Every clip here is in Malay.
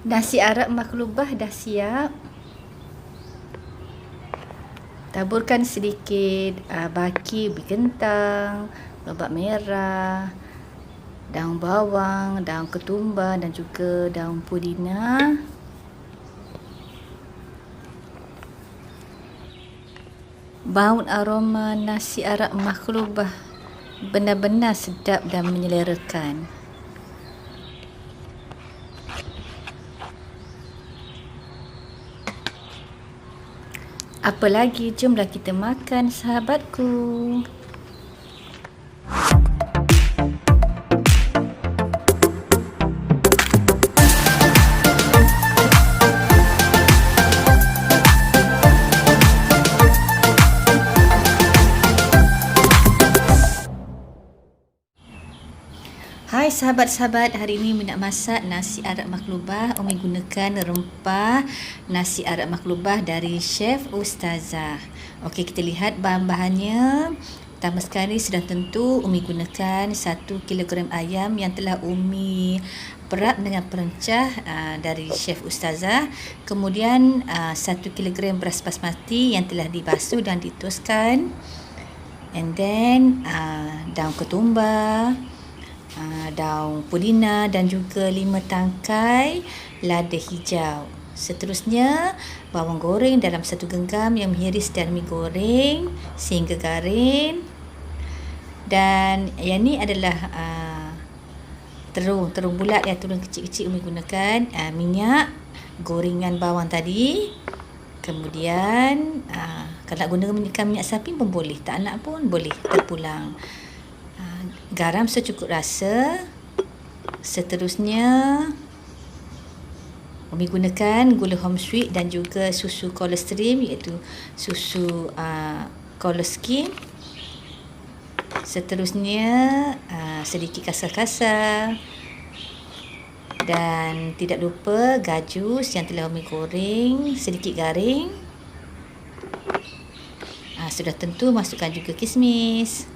Nasi Arab maklubah dah siap. Taburkan sedikit baki ubi kentang, lobak merah, daun bawang, daun ketumbar dan juga daun pudina. Baun aroma nasi Arab maklubah benar-benar sedap dan menyelerakan. Apa lagi? Jomlah kita makan, sahabatku. Hai sahabat-sahabat, hari ini Umi nak masak nasi Arab maklubah. Umi gunakan rempah nasi Arab maklubah dari Chef Ustazah. Okey, kita lihat bahan-bahannya. Pertama sekali sudah tentu Umi gunakan 1 kilogram ayam yang telah Umi perap dengan perencah dari Chef Ustazah. Kemudian 1 kilogram beras basmati yang telah dibasuh dan ditoskan. And then daun ketumbar, daun pudina dan juga 5 tangkai lada hijau. Seterusnya, bawang goreng dalam 1 genggam yang menghiris dan mi goreng sehingga garing. Dan yang ni adalah terung bulat, ya, terung kecil-kecil Umi gunakan. Minyak, gorengan bawang tadi. Kemudian kalau nak guna minyak sapi pun boleh, tak nak pun boleh, terpulang. Garam secukup rasa. Seterusnya Umi gunakan gula home sweet dan juga susu Colostrum, iaitu susu Coloskin. Seterusnya sedikit kasar-kasar. Dan tidak lupa gajus yang telah Umi goreng sedikit garing. Sudah tentu masukkan juga kismis.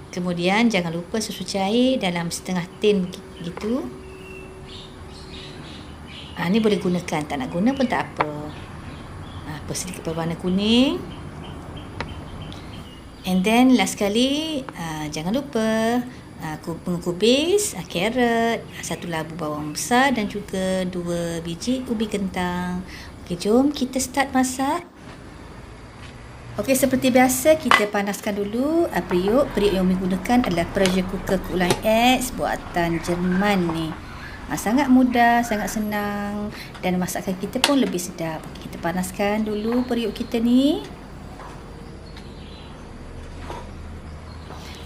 Kemudian jangan lupa susu cair dalam setengah tin gitu. Ni boleh gunakan, tak nak guna pun tak apa. Sedikit berwarna kuning. And then last sekali, jangan lupa kubis carrot, 1 labu bawang besar dan juga 2 biji ubi kentang. Okey, jom kita start masak. Okey, seperti biasa kita panaskan dulu periuk. Periuk yang Umi gunakan adalah pressure cooker Kulang X buatan Jerman ni. Sangat mudah, sangat senang dan masakan kita pun lebih sedap. Okey, kita panaskan dulu periuk kita ni.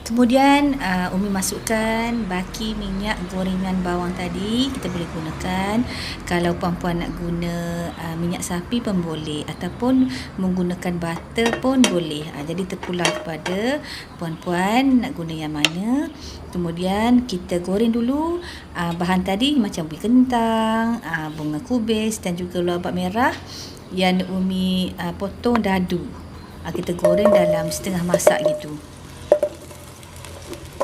Kemudian Umi masukkan baki minyak gorengan bawang tadi. Kita boleh gunakan, kalau puan-puan nak guna minyak sapi pun boleh, ataupun menggunakan butter pun boleh. Jadi terpulang kepada puan-puan nak guna yang mana. Kemudian kita goreng dulu bahan tadi macam ubi kentang, bunga kubis dan juga lobak merah yang Umi potong dadu. Kita goreng dalam setengah masak gitu.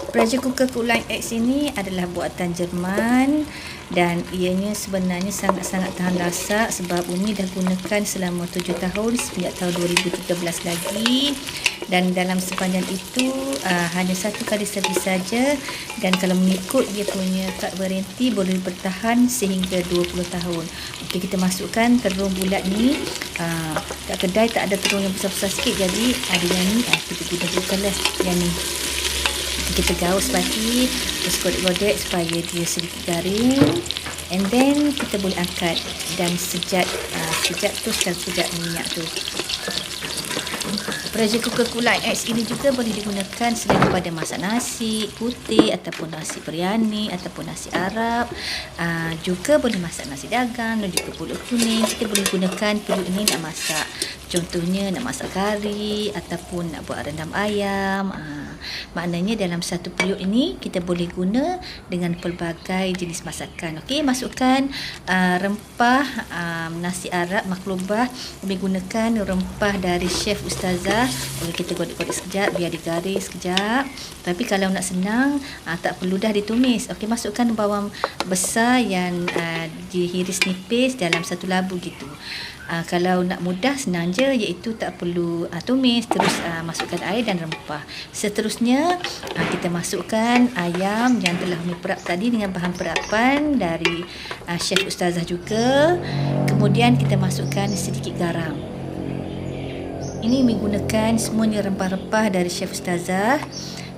Pressure cooker Kulang X ini adalah buatan Jerman dan ianya sebenarnya sangat-sangat tahan lasak sebab Umi dah gunakan selama 7 tahun sejak tahun 2013 lagi, dan dalam sepanjang itu hanya 1 kali servis saja, dan kalau mengikut dia punya kad warranty boleh bertahan sehingga 20 tahun. Okey, kita masukkan terung bulat ni. Kat kedai tak ada terung yang besar-besar sikit, jadi ada yang ni kita gunakanlah yang ni. Kita gaus baki, terus godek-godek supaya dia sedikit garing, and then kita boleh angkat dan sejat teruskan sejat minyak tu. Pressure cooker Kulang X ini juga boleh digunakan selain daripada masak nasi putih ataupun nasi biryani ataupun nasi Arab. Juga boleh masak nasi dagang dan juga pulut kuning. Kita boleh gunakan periuk ini nak masak, contohnya nak masak kari ataupun nak buat rendam ayam. Maknanya dalam satu periuk ini kita boleh guna dengan pelbagai jenis masakan. Okey, masukkan rempah nasi Arab maklubah. Kami gunakan rempah dari Chef Ustazah. Okey, kita godek-godek sekejap biar digaris sekejap. Tapi kalau nak senang, tak perlu dah ditumis. Okey, masukkan bawang besar yang dihiris nipis dalam satu labu gitu. Kalau nak mudah senang je, iaitu tak perlu tumis, terus masukkan air dan rempah. Seterusnya kita masukkan ayam yang telah kami perap tadi dengan bahan perapan dari Chef Ustazah juga. Kemudian kita masukkan sedikit garam. Ini menggunakan semuanya rempah-rempah dari Chef Ustazah.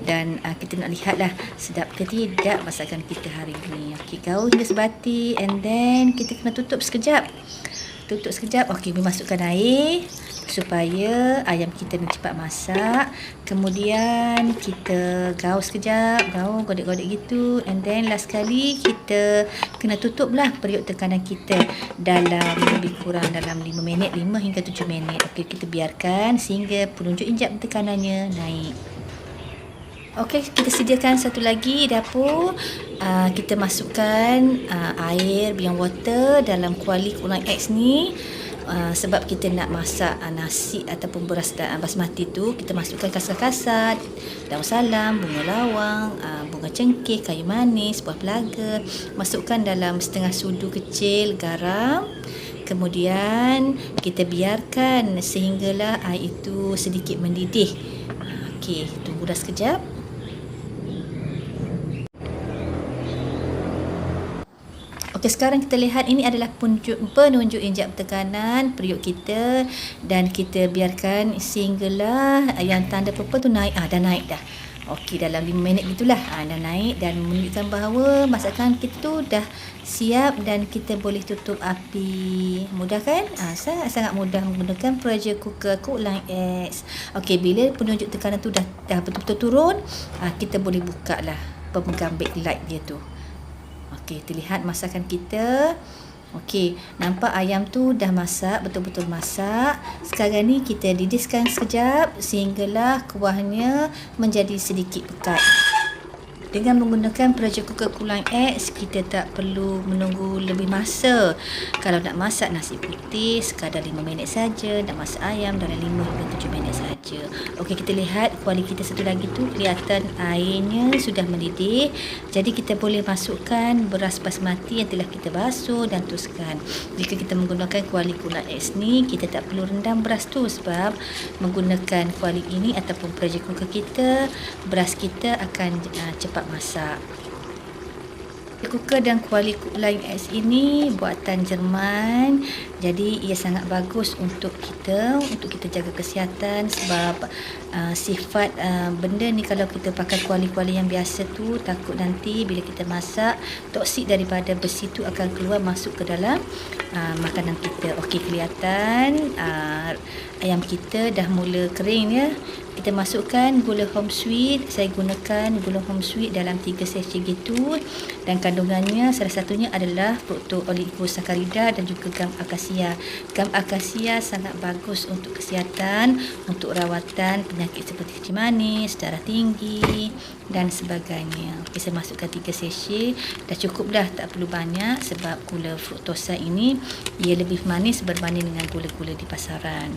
Dan kita nak lihatlah sedap ke tidak masakan kita hari ini. Okey, gaul hingga sebati, and then kita kena tutup sekejap. Tutup sekejap. Okey, masukkan air supaya ayam kita ni cepat masak. Kemudian kita gaul sekejap, gaul godek-godek gitu, and then last kali kita kena tutuplah periuk tekanan kita dalam lebih kurang dalam 5 minit, 5 hingga 7 minit. Okey, kita biarkan sehingga penunjuk injap tekanannya naik. Okey, kita sediakan satu lagi dapur. Kita masukkan air biang water dalam kuali kulang X ni. Sebab kita nak masak nasi ataupun beras basmati tu, kita masukkan kasar-kasar, daun salam, bunga lawang, bunga cengkeh, kayu manis, buah pelaga. Masukkan dalam setengah sudu kecil garam. Kemudian kita biarkan sehinggalah air itu sedikit mendidih. Okey, tunggu dah sekejap. Okey, sekarang kita lihat ini adalah penunjuk injap tekanan periuk kita, dan kita biarkan sehinggalah yang tanda purple tu naik. Dah naik dah. Okey, dalam 5 minit gitulah. Dah naik dan menunjukkan bahawa masakan kita tu dah siap dan kita boleh tutup api. Mudah kan? Sangat mudah menggunakan pressure cooker Kulang X. Okey, bila penunjuk tekanan tu dah betul-betul turun, kita boleh buka lah pemegang backlight dia tu. Okey, terlihat masakan kita. Okey, nampak ayam tu dah masak, betul-betul masak. Sekarang ni kita didiskan sekejap sehinggalah kuahnya menjadi sedikit pekat. Dengan menggunakan pressure cooker Kulang X, kita tak perlu menunggu lebih masa. Kalau nak masak nasi putih, sekadar 5 minit saja. Nak masak ayam dalam 5 hingga 7 minit saja. Okey, kita lihat kuali kita satu lagi tu, kelihatan airnya sudah mendidih. Jadi kita boleh masukkan beras basmati yang telah kita basuh dan teruskan. Jika kita menggunakan kuali Kulang X ni, kita tak perlu rendam beras tu, sebab menggunakan kuali ini ataupun pressure cooker kita, beras kita akan cepat masak. Cooker dan kuali Kulang X ini buatan Jerman. Jadi ia sangat bagus untuk kita jaga kesihatan, sebab sifat benda ni kalau kita pakai kuali-kuali yang biasa tu, takut nanti bila kita masak toksik daripada besi tu akan keluar masuk ke dalam makanan kita. Okey, kelihatan ayam kita dah mula kering ya. Kita masukkan gula home sweet. Saya gunakan gula home sweet dalam 3 sachet gitu, dan kandungannya salah satunya adalah fructooligosaccharides dan juga gam akasia. Gam akasia sangat bagus untuk kesihatan, untuk rawatan penyakit seperti kencing manis, darah tinggi dan sebagainya. Okey, saya masukkan 3 sachet. Dah cukup dah, tak perlu banyak, sebab gula fruktosa ini ia lebih manis berbanding dengan gula-gula di pasaran.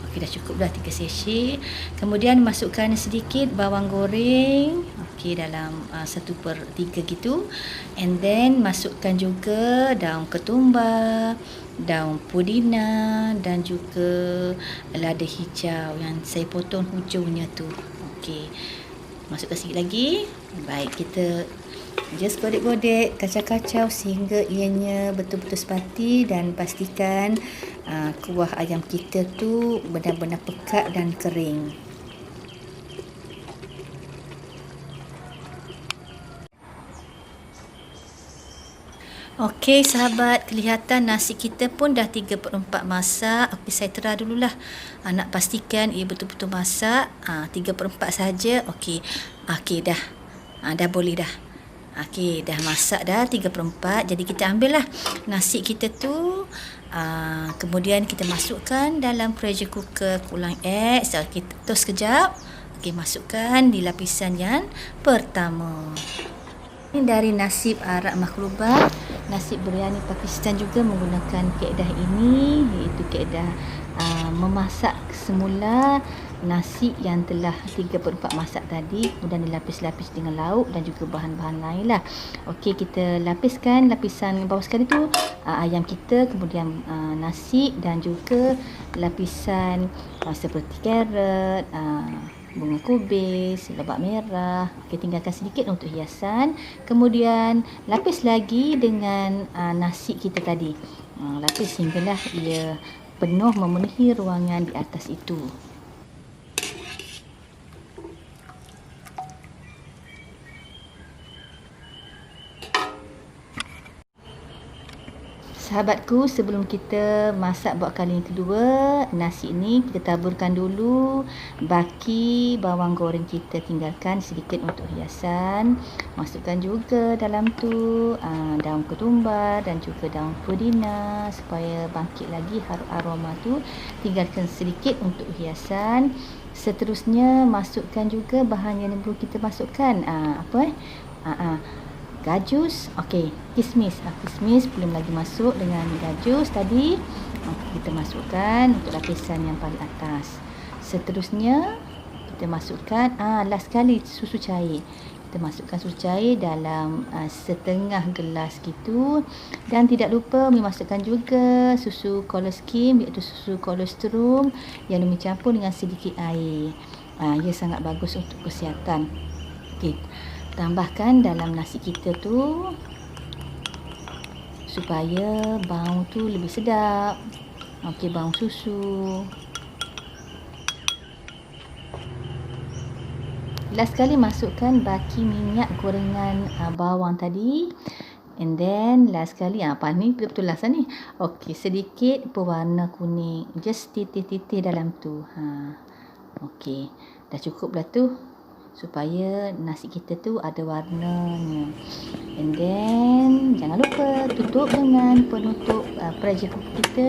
Okey, dah cukup dah 3 sachet. Kemudian masukkan sedikit bawang goreng. Okey, dalam 1/3 gitu. And then masukkan juga daun ketumbar, daun pudina dan juga lada hijau yang saya potong hujungnya tu. Okey, masukkan sikit lagi. Baik, kita just godek-godek, kacau-kacau sehingga ianya betul-betul sepati, dan pastikan kuah ayam kita tu benar-benar pekat dan kering. Okey sahabat, kelihatan nasi kita pun dah 3/4 masak. Okey, saya tera dululah. Nak pastikan ia betul-betul masak. 3/4 saja. Okey. Okey dah. Dah boleh dah. Okey, dah masak dah 3/4. Jadi kita ambil lah nasi kita tu. Kemudian kita masukkan dalam pressure cooker Kulang X. Kita terus sekejap. Okey, masukkan di lapisan yang pertama. Ini dari nasib Arak Maklubah, nasi biryani Pakistan juga menggunakan kaedah ini, iaitu kaedah memasak semula nasi yang telah 3/4 masak tadi, kemudian dilapis-lapis dengan lauk dan juga bahan-bahan lain lah. Okey, kita lapiskan lapisan bawah sekali tu ayam kita, kemudian nasi dan juga lapisan seperti carrot, bunga kubis, lemak merah. Okey, tinggalkan sedikit untuk hiasan. Kemudian lapis lagi dengan nasi kita tadi. Lapis hinggalah ia penuh memenuhi ruangan di atas itu. Sahabatku, sebelum kita masak buat kali yang kedua, nasi ini kita taburkan dulu baki bawang goreng kita, tinggalkan sedikit untuk hiasan. Masukkan juga dalam tu daun ketumbar dan juga daun pudina supaya bangkit lagi aroma tu. Tinggalkan sedikit untuk hiasan. Seterusnya masukkan juga bahan yang perlu kita masukkan. Gajus, okey, kismis. Kismis belum lagi masuk dengan gajus tadi. Kita masukkan untuk lapisan yang paling atas. Seterusnya kita masukkan last sekali susu cair. Kita masukkan susu cair dalam setengah gelas gitu, dan tidak lupa memasukkan juga susu koloskim, iaitu susu kolostrum yang dicampur dengan sedikit air. Ia sangat bagus untuk kesihatan. Okey, tambahkan dalam nasi kita tu supaya bau tu lebih sedap. Okey, bau susu. Last sekali masukkan baki minyak gorengan bawang tadi. And then last sekali ni betul last ni. Okey, sedikit pewarna kuning, just titik-titik dalam tu. Okey, dah cukup dah tu, supaya nasi kita tu ada warnanya. And then jangan lupa tutup dengan penutup pressure cooker kita.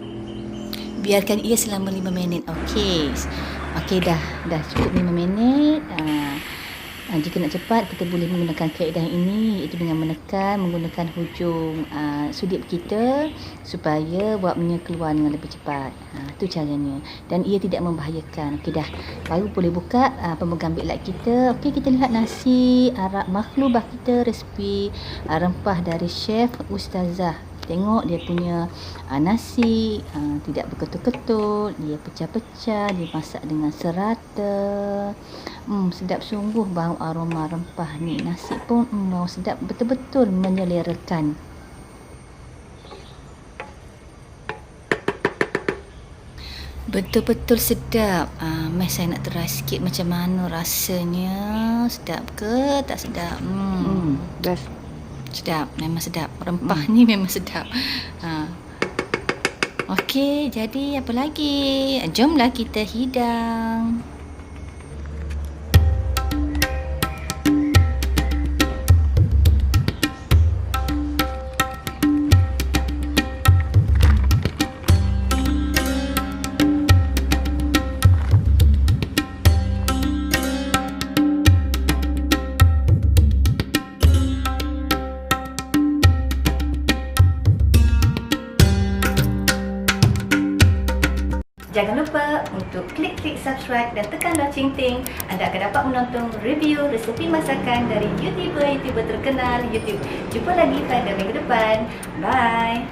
Biarkan ia selama 5 minit. Okey, dah cukup 5 minit. Jika nak cepat, kita boleh menggunakan kaedah ini, iaitu dengan menggunakan hujung sudip kita supaya buatnya keluar dengan lebih cepat. Itu caranya, dan ia tidak membahayakan. Okey, dah baru boleh buka pemegang big light kita. Okey, kita lihat nasi Arak Maklubah kita, resipi rempah dari Chef Ustazah. Tengok dia punya nasi tidak berketul-ketul, dia pecah-pecah, dia masak dengan serata. Sedap sungguh bau aroma rempah ni. Nasi pun bau sedap, betul-betul menyelerakan. Betul-betul sedap. Saya nak try sikit macam mana rasanya. Sedap ke tak sedap? Sedap, memang sedap. Rempah ni memang sedap. Okey, jadi apa lagi? Jomlah kita hidang. Jangan lupa untuk klik subscribe dan tekan lonceng ting. Anda akan dapat menonton review resepi masakan dari YouTuber terkenal YouTube. Jumpa lagi pada minggu depan. Bye.